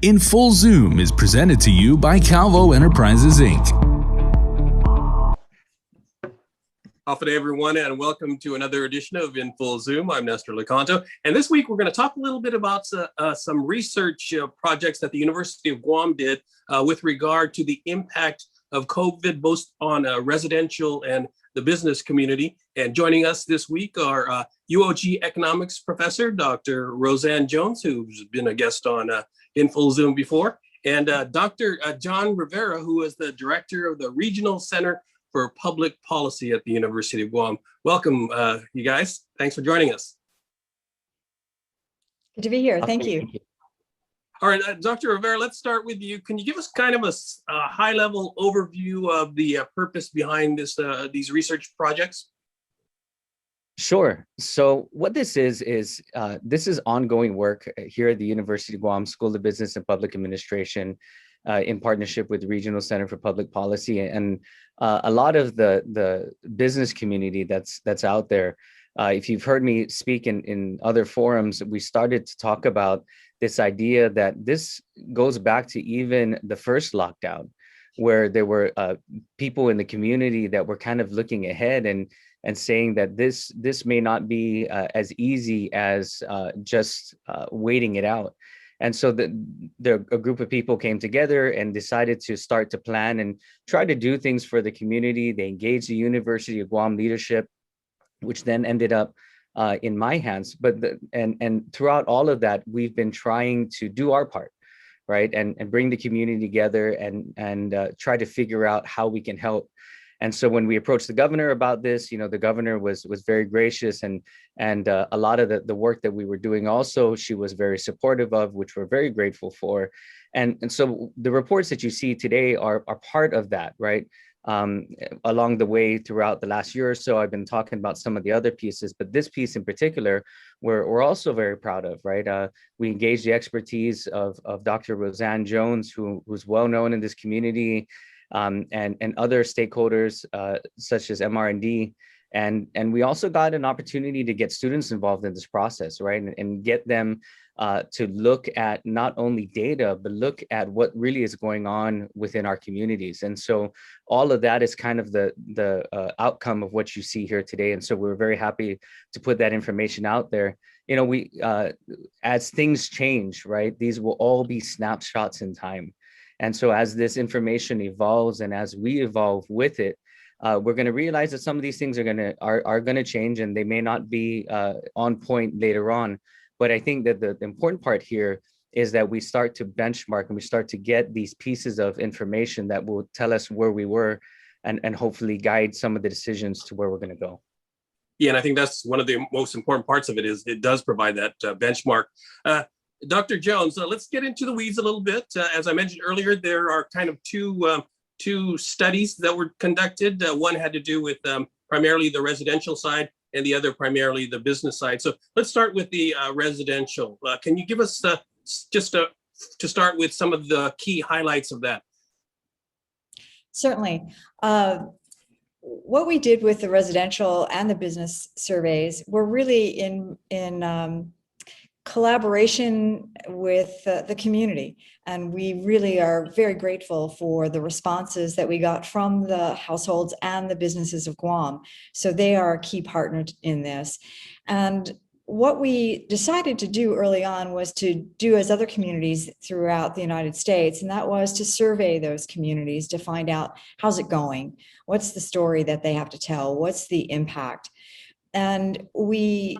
In Full Zoom is presented to you by Calvo Enterprises, Inc. Good day, everyone, and welcome to another edition of In Full Zoom. I'm Nestor Licanto, and this week we're going to talk a little bit about some research projects that the University of Guam did with regard to the impact of COVID, both on residential and the business community. And joining us this week are UOG economics professor, Dr. Roseanne Jones, who's been a guest on In Full Zoom before, and Dr. John Rivera, who is the director of the Regional Center for Public Policy at the University of Guam. Welcome, you guys. Thanks for joining us. Good to be here. Thank you. All right, Dr. Rivera, let's start with you. Can you give us kind of a high-level overview of the purpose behind these research projects? Sure. So what this is ongoing work here at the University of Guam School of Business and Public Administration in partnership with the Regional Center for Public Policy. And a lot of the business community that's out there, if you've heard me speak in other forums, we started to talk about this idea that this goes back to even the first lockdown, where there were people in the community that were kind of looking ahead and saying that this may not be as easy as just waiting it out. And so a group of people came together and decided to start to plan and try to do things for the community. They engaged the University of Guam leadership, which then ended up in my hands. But and throughout all of that, we've been trying to do our part, right, and bring the community together and try to figure out how we can help. And so when we approached the governor about this, the governor was very gracious, and a lot of the work that we were doing also, she was very supportive of, which we're very grateful for. And so the reports that you see today are part of that, right? Along the way throughout the last year or so, I've been talking about some of the other pieces, but this piece in particular, we're also very proud of, right? We engaged the expertise of Dr. Roseanne Jones, who's well known in this community, and other stakeholders such as MR&D. And we also got an opportunity to get students involved in this process, right? And get them to look at not only data, but look at what really is going on within our communities. And so all of that is kind of the outcome of what you see here today. And so we're very happy to put that information out there. We as things change, right? These will all be snapshots in time. And so as this information evolves and as we evolve with it, we're going to realize that some of these things are going to change, and they may not be on point later on. But I think that the important part here is that we start to benchmark and we start to get these pieces of information that will tell us where we were and hopefully guide some of the decisions to where we're going to go. Yeah, and I think that's one of the most important parts of it, is it does provide that benchmark. Dr. Jones, let's get into the weeds a little bit. As I mentioned earlier, there are kind of two studies that were conducted. One had to do with primarily the residential side, and the other primarily the business side. So let's start with the residential. Can you give us to start with some of the key highlights of that? Certainly. What we did with the residential and the business surveys were really in collaboration with the community. And we really are very grateful for the responses that we got from the households and the businesses of Guam. So they are a key partner in this. And what we decided to do early on was to do as other communities throughout the United States, and that was to survey those communities to find out, how's it going? What's the story that they have to tell? What's the impact? And we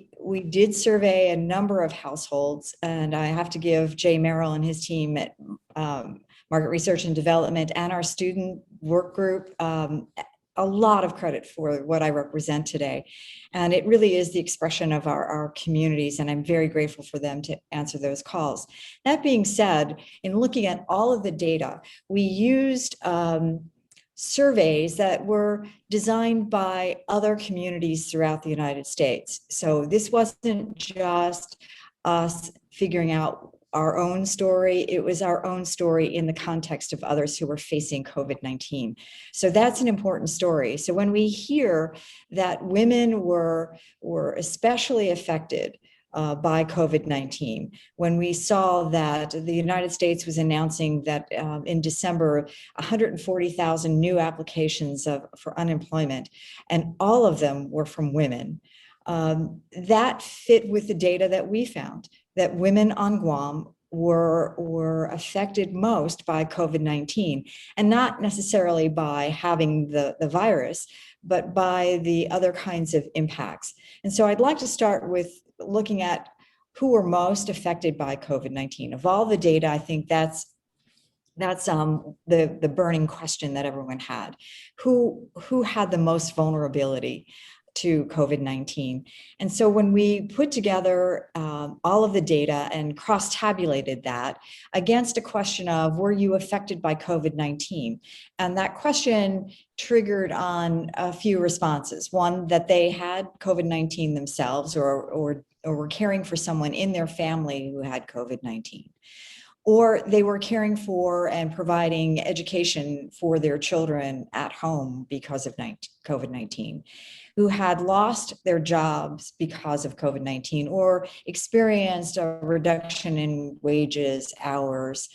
did survey a number of households, and I have to give Jay Merrill and his team at Market Research and Development and our student work group a lot of credit for what I represent today. And it really is the expression of our communities, and I'm very grateful for them to answer those calls. That being said, in looking at all of the data, we used surveys that were designed by other communities throughout the United States. So this wasn't just us figuring out our own story, it was our own story in the context of others who were facing COVID-19. So that's an important story. So when we hear that women were especially affected by COVID-19, when we saw that the United States was announcing that in December, 140,000 new applications for unemployment, and all of them were from women. That fit with the data that we found, that women on Guam were affected most by COVID-19, and not necessarily by having the virus, but by the other kinds of impacts. And so I'd like to start with looking at who were most affected by COVID-19. Of all the data, I think that's the burning question that everyone had. Who had the most vulnerability to COVID-19? And so when we put together all of the data and cross-tabulated that against a question of, were you affected by COVID-19? And that question triggered on a few responses. One, that they had COVID-19 themselves or were caring for someone in their family who had COVID-19. Or they were caring for and providing education for their children at home because of COVID-19, who had lost their jobs because of COVID-19 or experienced a reduction in wages, hours.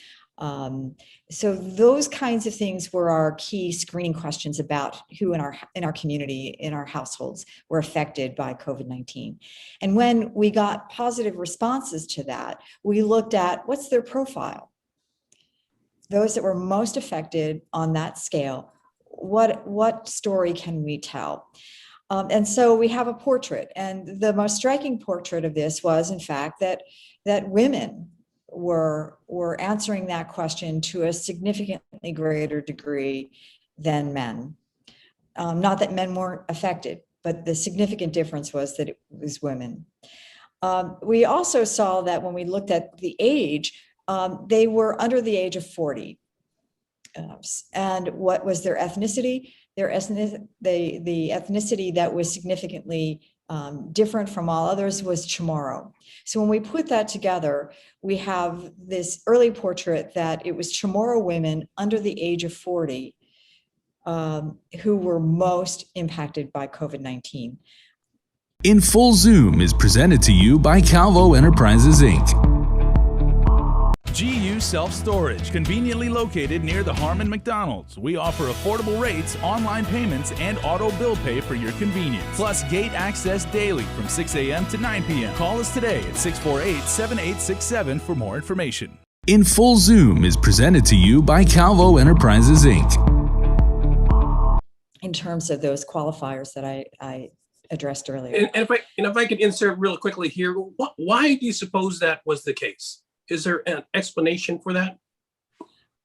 So those kinds of things were our key screening questions about who in our community, in our households, were affected by COVID-19. And when we got positive responses to that, we looked at what's their profile. Those that were most affected on that scale, what story can we tell? And so we have a portrait, and the most striking portrait of this was, in fact, that women were answering that question to a significantly greater degree than men. Not that men weren't affected, but the significant difference was that it was women. We also saw that when we looked at the age, they were under the age of 40. And what was their ethnicity? The ethnicity that was significantly different from all others was Chamorro. So when we put that together, we have this early portrait that it was Chamorro women under the age of 40 who were most impacted by COVID-19. In Full Zoom is presented to you by Calvo Enterprises, Inc. GU Self-Storage, conveniently located near the Harmon McDonald's. We offer affordable rates, online payments, and auto bill pay for your convenience. Plus gate access daily from 6 a.m. to 9 p.m. Call us today at 648-7867 for more information. In Full Zoom is presented to you by Calvo Enterprises, Inc. In terms of those qualifiers that I addressed earlier. And if I could insert real quickly here, why do you suppose that was the case? Is there an explanation for that?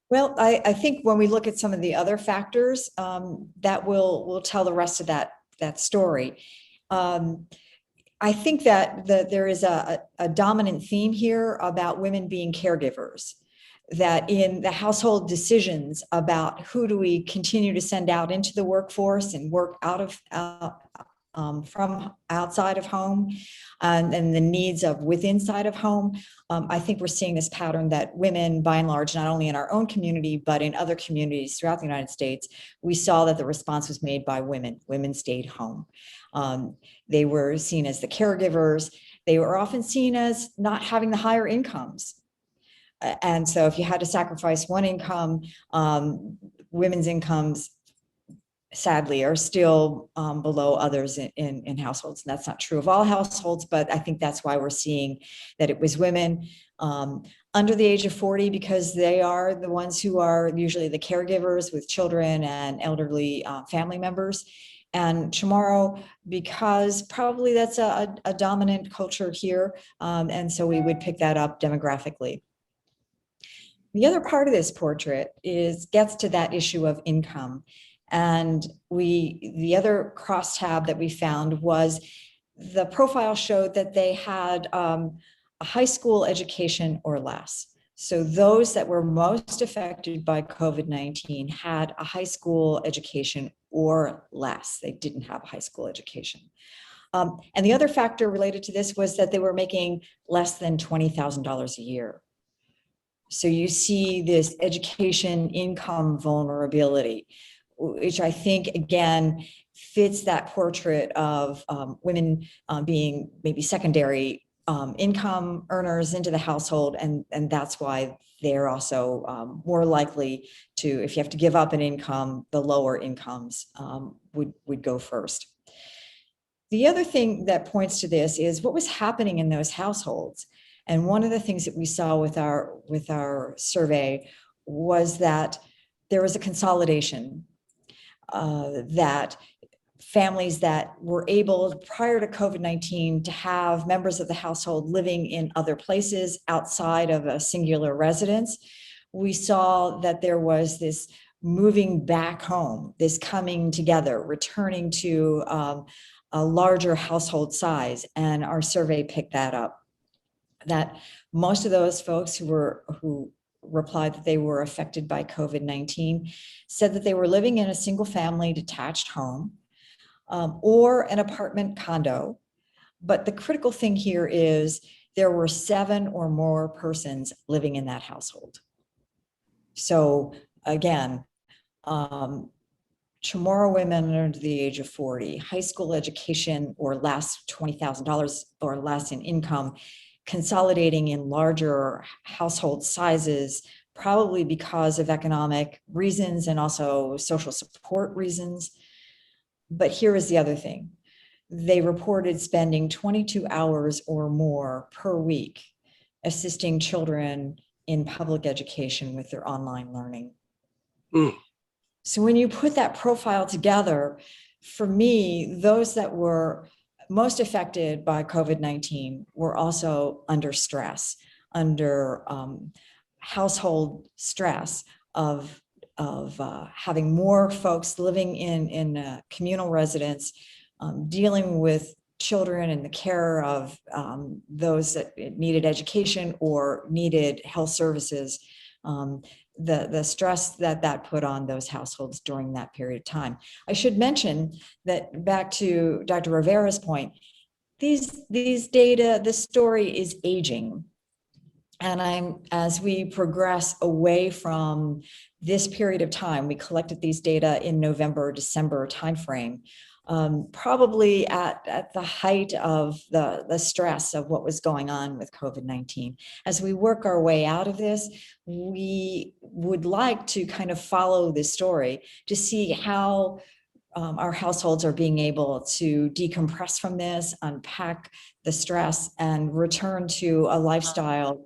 Well, I think when we look at some of the other factors, that will tell the rest of that story. I think that there is a dominant theme here about women being caregivers, that in the household decisions about who do we continue to send out into the workforce and work from outside of home and the needs of inside of home. I think we're seeing this pattern that women, by and large, not only in our own community, but in other communities throughout the United States, we saw that the response was made by women. Women stayed home. They were seen as the caregivers. They were often seen as not having the higher incomes. And so if you had to sacrifice one income, women's incomes sadly are still below others in households. And that's not true of all households, but I think that's why we're seeing that it was women under the age of 40, because they are the ones who are usually the caregivers with children and elderly family members. And Chamorro, because probably that's a dominant culture here. And so we would pick that up demographically. The other part of this portrait gets to that issue of income. And the other crosstab that we found was the profile showed that they had a high school education or less. So those that were most affected by COVID-19 had a high school education or less. They didn't have a high school education. And the other factor related to this was that they were making less than $20,000 a year. So you see this education income vulnerability, which I think, again, fits that portrait of women being maybe secondary income earners into the household, and that's why they're also more likely to, if you have to give up an income, the lower incomes would go first. The other thing that points to this is what was happening in those households. And one of the things that we saw with our survey was that there was a consolidation, that families that were able prior to COVID-19 to have members of the household living in other places outside of a singular residence, we saw that there was this moving back home, this coming together, returning to a larger household size. And our survey picked that up, that most of those folks who replied that they were affected by COVID-19 said that they were living in a single family detached home, or an apartment condo. But the critical thing here is there were 7 or more persons living in that household. So again, Chamorro women under the age of 40, high school education or less, $20,000 or less in income, consolidating in larger household sizes, probably because of economic reasons and also social support reasons. But here is the other thing. They reported spending 22 hours or more per week assisting children in public education with their online learning. So when you put that profile together, for me, those that were most affected by COVID-19 were also under stress, under household stress of having more folks living in communal residence, dealing with children and the care of those that needed education or needed health services, the stress that put on those households during that period of time. I should mention that, back to Dr. Rivera's point, these data, this story is aging. And as we progress away from this period of time, we collected these data in November, December timeframe, probably at the height of the stress of what was going on with COVID-19. As we work our way out of this, we would like to kind of follow this story to see how our households are being able to decompress from this, unpack the stress, and return to a lifestyle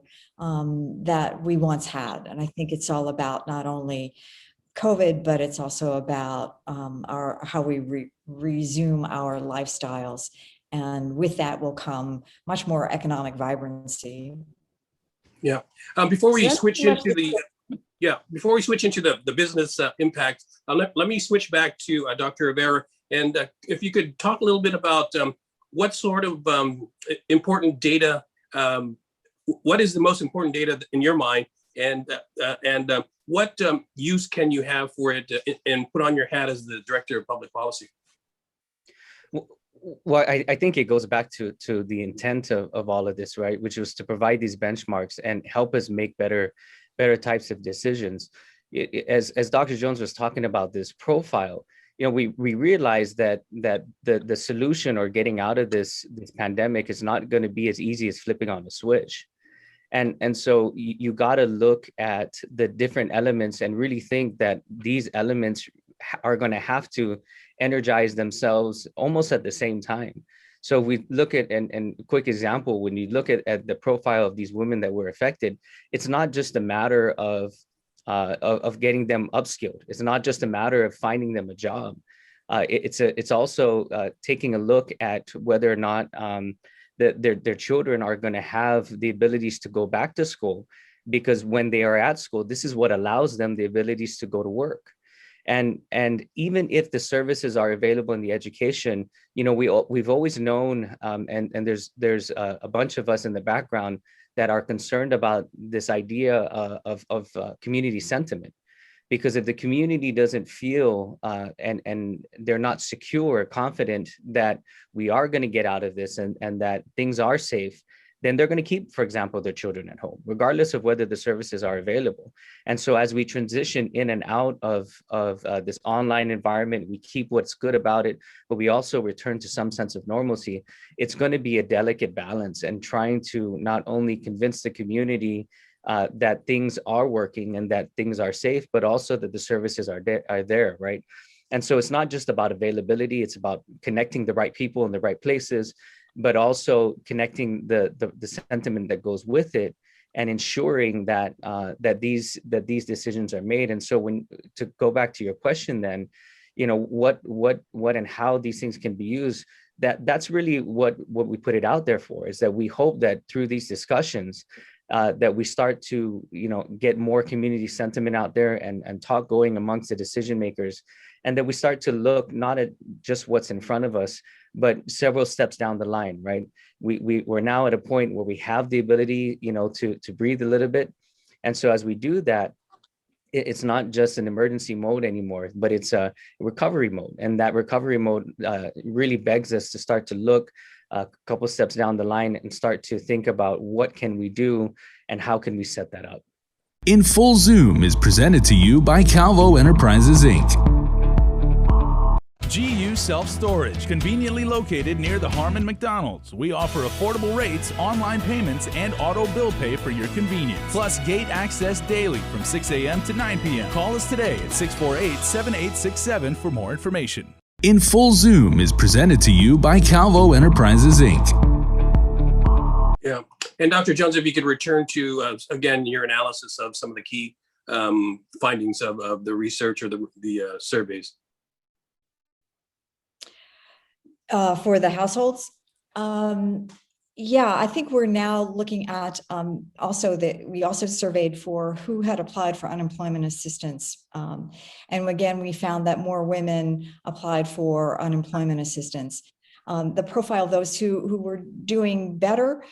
that we once had. And I think it's all about not only COVID, but it's also about how we resume our lifestyles. And with that will come much more economic vibrancy. Yeah. Before we switch into the business impact, let me switch back to Dr. Rivera. And if you could talk a little bit about what sort of important data, what is the most important data in your mind, and what use can you have for it and put on your hat as the Director of Public Policy? Well, I think it goes back to the intent of all of this, right? Which was to provide these benchmarks and help us make better types of decisions. As Dr. Jones was talking about this profile, we realized that the solution or getting out of this pandemic is not going to be as easy as flipping on a switch. And so you got to look at the different elements and really think that these elements are going to have to energize themselves almost at the same time. So we look at, and quick example, when you look at the profile of these women that were affected, it's not just a matter of getting them upskilled. It's not just a matter of finding them a job. It's also taking a look at whether or not their children are going to have the abilities to go back to school, because when they are at school, this is what allows them the abilities to go to work. And even if the services are available in the education, we've always known, and there's a bunch of us in the background that are concerned about this idea of community sentiment. Because if the community doesn't feel and they're not secure or confident that we are going to get out of this and that things are safe, then they're going to keep, for example, their children at home, regardless of whether the services are available. And so as we transition in and out of this online environment, we keep what's good about it, but we also return to some sense of normalcy. It's going to be a delicate balance, and trying to not only convince the community that things are working and that things are safe, but also that the services are there, right? And so it's not just about availability, it's about connecting the right people in the right places, but also connecting the sentiment that goes with it, and ensuring that that these decisions are made. And so to go back to your question, then, what and how these things can be used, that's really what we put it out there for, is that we hope that through these discussions, that we start to, get more community sentiment out there and talk going amongst the decision makers, and that we start to look not at just what's in front of us, but several steps down the line, right? We're now at a point where we have the ability, to breathe a little bit. And so as we do that, it's not just an emergency mode anymore, but it's a recovery mode. And that recovery mode really begs us to start to look a couple steps down the line and start to think about what can we do and how can we set that up. In Full Zoom is presented to you by Calvo Enterprises, Inc. GU Self-Storage, conveniently located near the Harmon McDonald's. We offer affordable rates, online payments, and auto bill pay for your convenience. Plus gate access daily from 6 a.m. to 9 p.m. Call us today at 648-7867 for more information. In Full Zoom is presented to you by Calvo Enterprises, Inc. Yeah. And Dr. Jones, if you could return to, again, your analysis of some of the key findings of the research or the surveys. For the households, yeah, I think we're now looking at also that we also surveyed for who had applied for unemployment assistance. And again, we found that more women applied for unemployment assistance. The profile of those who were doing better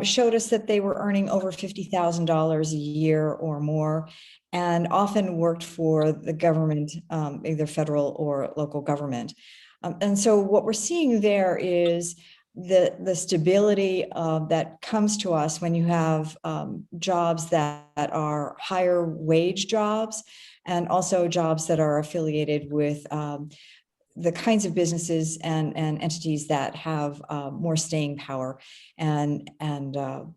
showed us that they were earning over $50,000 a year or more, and often worked for the government, either federal or local government. And so what we're seeing there is the stability that comes to us when you have jobs that are higher wage jobs, and also jobs that are affiliated with the kinds of businesses and entities that have more staying power, and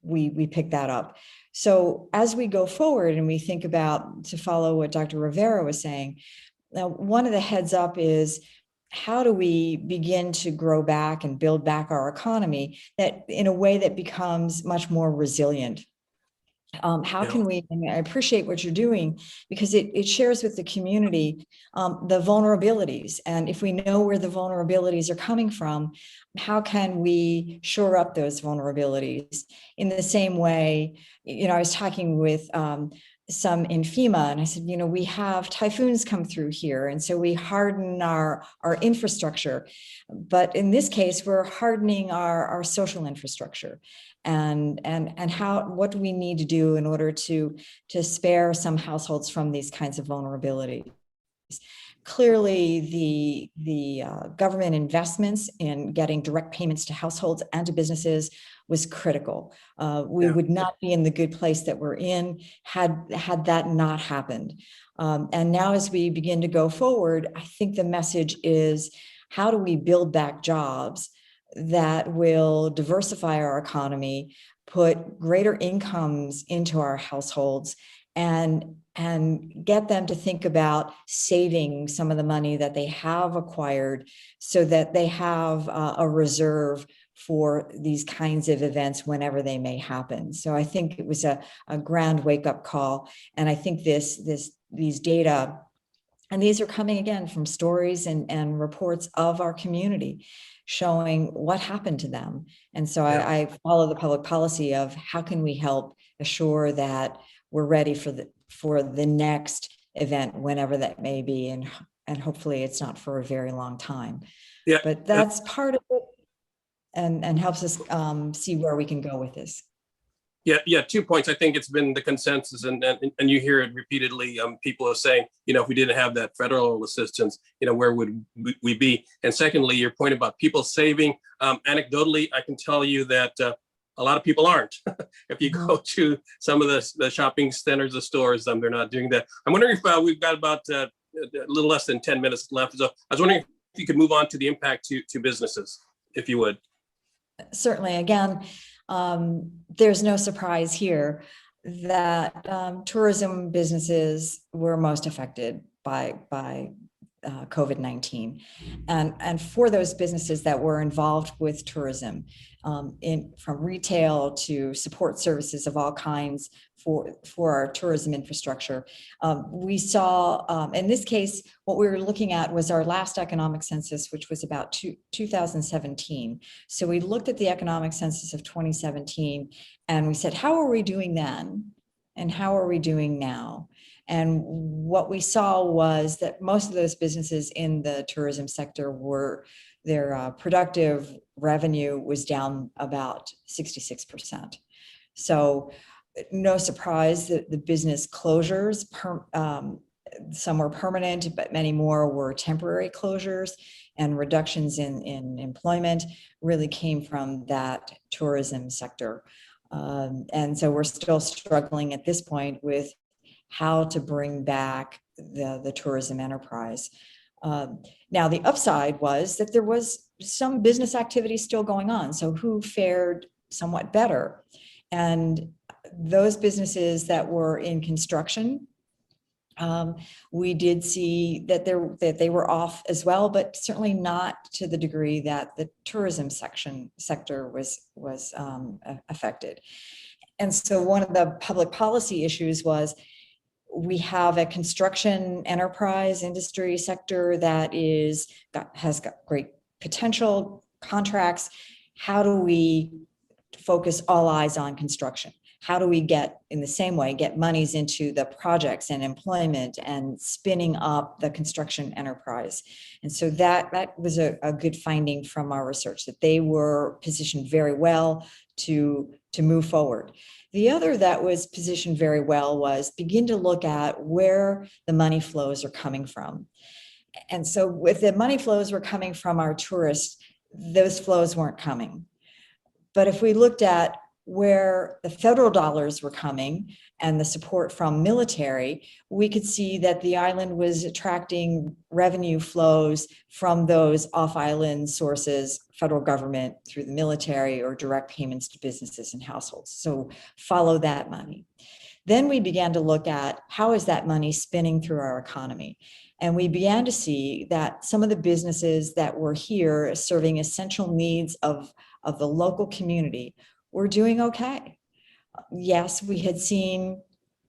we pick that up. So as we go forward and we think about, to follow what Dr. Rivera was saying, now one of the heads up is, how do we begin to grow back and build back our economy that in a way that becomes much more resilient? How can we, and I appreciate what you're doing, because it shares with the community the vulnerabilities. And if we know where the vulnerabilities are coming from, how can we shore up those vulnerabilities? In the same way, I was talking with some in FEMA, and I said, we have typhoons come through here, and so we harden our infrastructure. But in this case, we're hardening our social infrastructure. And what do we need to do in order to spare some households from these kinds of vulnerabilities? Clearly, the government investments in getting direct payments to households and to businesses was critical. We would not be in the good place that we're in had that not happened. And now as we begin to go forward, I think the message is, how do we build back jobs that will diversify our economy, put greater incomes into our households, and get them to think about saving some of the money that they have acquired so that they have a reserve for these kinds of events whenever they may happen. So I think it was a grand wake-up call. And I think these data, and these are coming again from stories and reports of our community showing what happened to them. And so I follow the public policy of how can we help assure that we're ready for the next event, whenever that may be, and hopefully it's not for a very long time. Yeah, but that's part of it, and helps us see where we can go with this. Yeah. 2 points. I think it's been the consensus, and you hear it repeatedly. People are saying, if we didn't have that federal assistance, where would we be? And secondly, your point about people saving. Anecdotally, I can tell you that a lot of people aren't. If you go to some of the shopping centers, the stores, they're not doing that. I'm wondering if we've got about a little less than 10 minutes left. So I was wondering if you could move on to the impact to businesses, if you would. Certainly. Again, there's no surprise here that tourism businesses were most affected by COVID-19, and for those businesses that were involved with tourism, from retail to support services of all kinds for our tourism infrastructure, we saw, in this case, what we were looking at was our last economic census, which was about 2017. So we looked at the economic census of 2017, and we said, how are we doing then, and how are we doing now? And what we saw was that most of those businesses in the tourism sector were, their productive revenue was down about 66%. So no surprise that the business closures, some were permanent, but many more were temporary closures, and reductions in employment really came from that tourism sector. And so we're still struggling at this point with how to bring back the tourism enterprise. Now, the upside was that there was some business activity still going on. So who fared somewhat better? And those businesses that were in construction, we did see that they were off as well, but certainly not to the degree that the tourism sector was affected. And so one of the public policy issues was, we have a construction enterprise industry sector that has got great potential, contracts. How do we focus all eyes on construction? How do we get monies into the projects and employment and spinning up the construction enterprise? And so that was a good finding from our research, that they were positioned very well to move forward. The other that was positioned very well was begin to look at where the money flows are coming from. And so if the money flows were coming from our tourists, those flows weren't coming. But if we looked at where the federal dollars were coming and the support from military, we could see that the island was attracting revenue flows from those off-island sources, federal government through the military, or direct payments to businesses and households. So follow that money. Then we began to look at how is that money spinning through our economy. And we began to see that some of the businesses that were here serving essential needs of the local community were doing okay. Yes, we had seen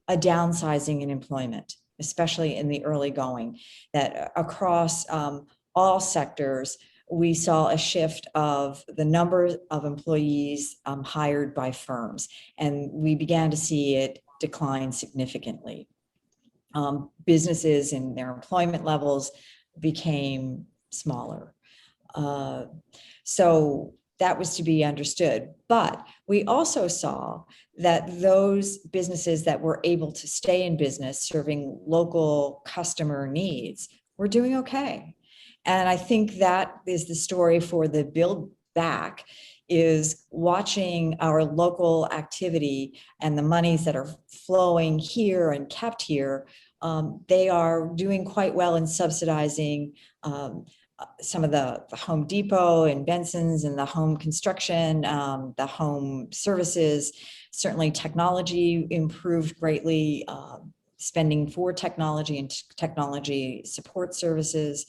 a downsizing in employment, especially in the early going, that across all sectors, we saw a shift of the number of employees hired by firms, and we began to see it decline significantly. Businesses and their employment levels became smaller. So that was to be understood. But we also saw that those businesses that were able to stay in business serving local customer needs were doing okay. And I think that is the story for the Build Back, is watching our local activity and the monies that are flowing here and kept here. They are doing quite well in subsidizing some of the Home Depot and Benson's and the home construction, the home services. Certainly technology improved greatly, spending for technology and technology support services.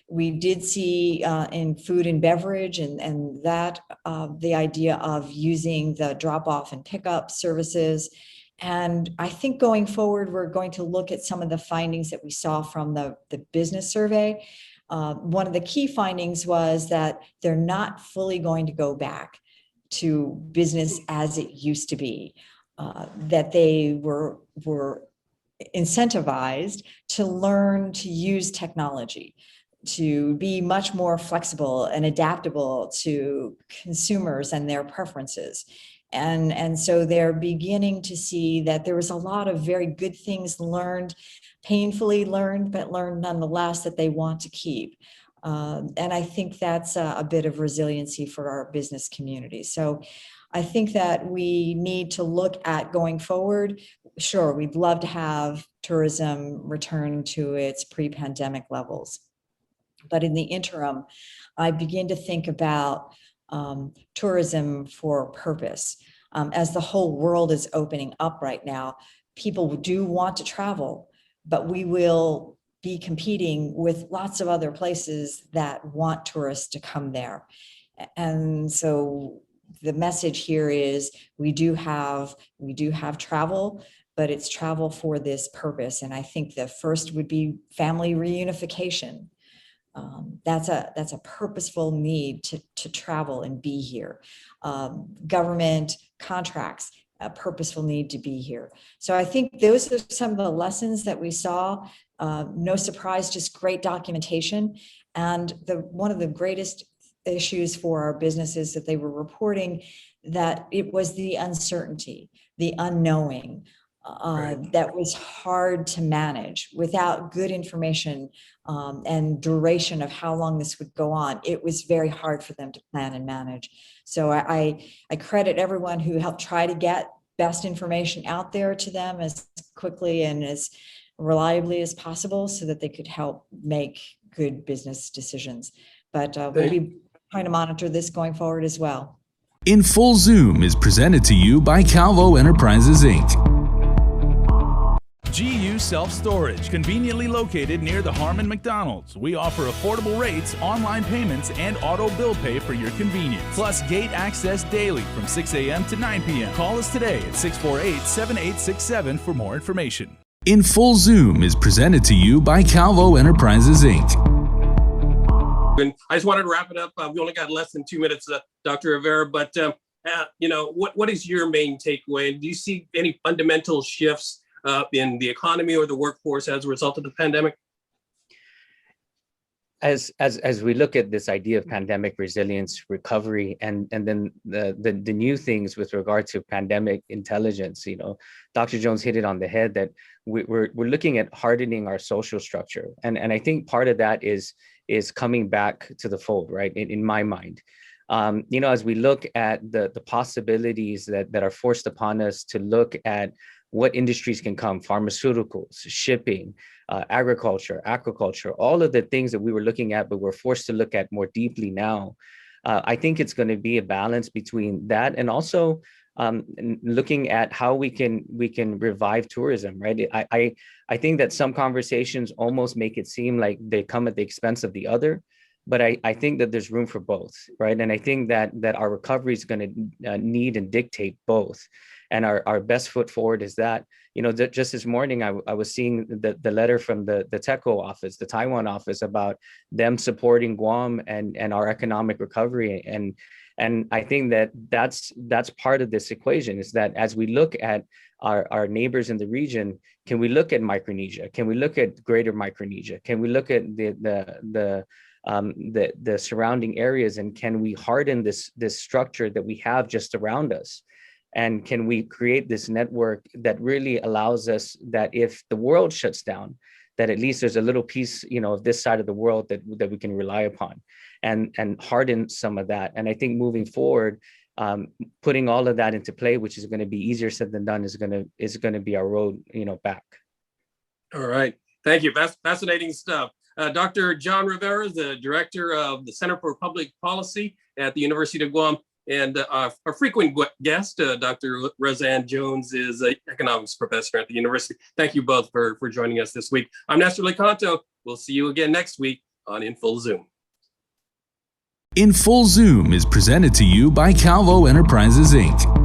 We did see in food and beverage and that the idea of using the drop-off and pickup services. And I think going forward, we're going to look at some of the findings that we saw from the business survey. One of the key findings was that they're not fully going to go back to business as it used to be, that they were incentivized to learn to use technology, to be much more flexible and adaptable to consumers and their preferences. And so they're beginning to see that there was a lot of very good things learned, painfully learned, but learned nonetheless, that they want to keep. And I think that's a bit of resiliency for our business community. So I think that we need to look at going forward. Sure, we'd love to have tourism return to its pre-pandemic levels. But in the interim, I begin to think about tourism for purpose. As the whole world is opening up right now, people do want to travel, but we will be competing with lots of other places that want tourists to come there. And so the message here is we do have travel, but it's travel for this purpose. And I think the first would be family reunification. That's a purposeful need to travel and be here. Government contracts, a purposeful need to be here. So I think those are some of the lessons that we saw. No surprise, just great documentation. And one of the greatest issues for our businesses that they were reporting that it was the uncertainty, the unknowing, that was hard to manage without good information and duration of how long this would go on. It was very hard for them to plan and manage. So I credit everyone who helped try to get best information out there to them as quickly and as reliably as possible so that they could help make good business decisions. But we'll be trying to monitor this going forward as well. In Full Zoom is presented to you by Calvo Enterprises, Inc. GU Self-Storage, conveniently located near the Harmon McDonald's. We offer affordable rates, online payments, and auto bill pay for your convenience. Plus gate access daily from 6 a.m. to 9 p.m. Call us today at 648-7867 for more information. In Full Zoom is presented to you by Calvo Enterprises, Inc. And I just wanted to wrap it up. We only got less than 2 minutes, Dr. Rivera, but what is your main takeaway? Do you see any fundamental shifts in the economy or the workforce as a result of the pandemic? As we look at this idea of pandemic resilience, recovery, and then the new things with regard to pandemic intelligence, Dr. Jones hit it on the head that we're looking at hardening our social structure, and I think part of that is coming back to the fold, right? In my mind, as we look at the possibilities that are forced upon us to look at what industries can come, pharmaceuticals, shipping, agriculture, aquaculture, all of the things that we were looking at, but we're forced to look at more deeply now. I think it's going to be a balance between that and also looking at how we can revive tourism, right? I think that some conversations almost make it seem like they come at the expense of the other, but I think that there's room for both, right? And I think that our recovery is going to need and dictate both. And our best foot forward is that, just this morning, I was seeing the letter from the TECO office, the Taiwan office, about them supporting Guam and our economic recovery. And I think that's part of this equation, is that as we look at our neighbors in the region, can we look at Micronesia? Can we look at Greater Micronesia? Can we look at the surrounding areas, and can we harden this structure that we have just around us? And can we create this network that really allows us that if the world shuts down, that at least there's a little piece, of this side of the world that we can rely upon and harden some of that. And I think moving forward, putting all of that into play, which is going to be easier said than done, is going to be our road, back. All right. Thank you. That's fascinating stuff. Dr. John Rivera, the director of the Center for Public Policy at the University of Guam, and our frequent guest, Dr. Roseanne Jones, is an economics professor at the university. Thank you both for joining us this week. I'm Nestor Licanto. We'll see you again next week on In Full Zoom. In Full Zoom is presented to you by Calvo Enterprises, Inc.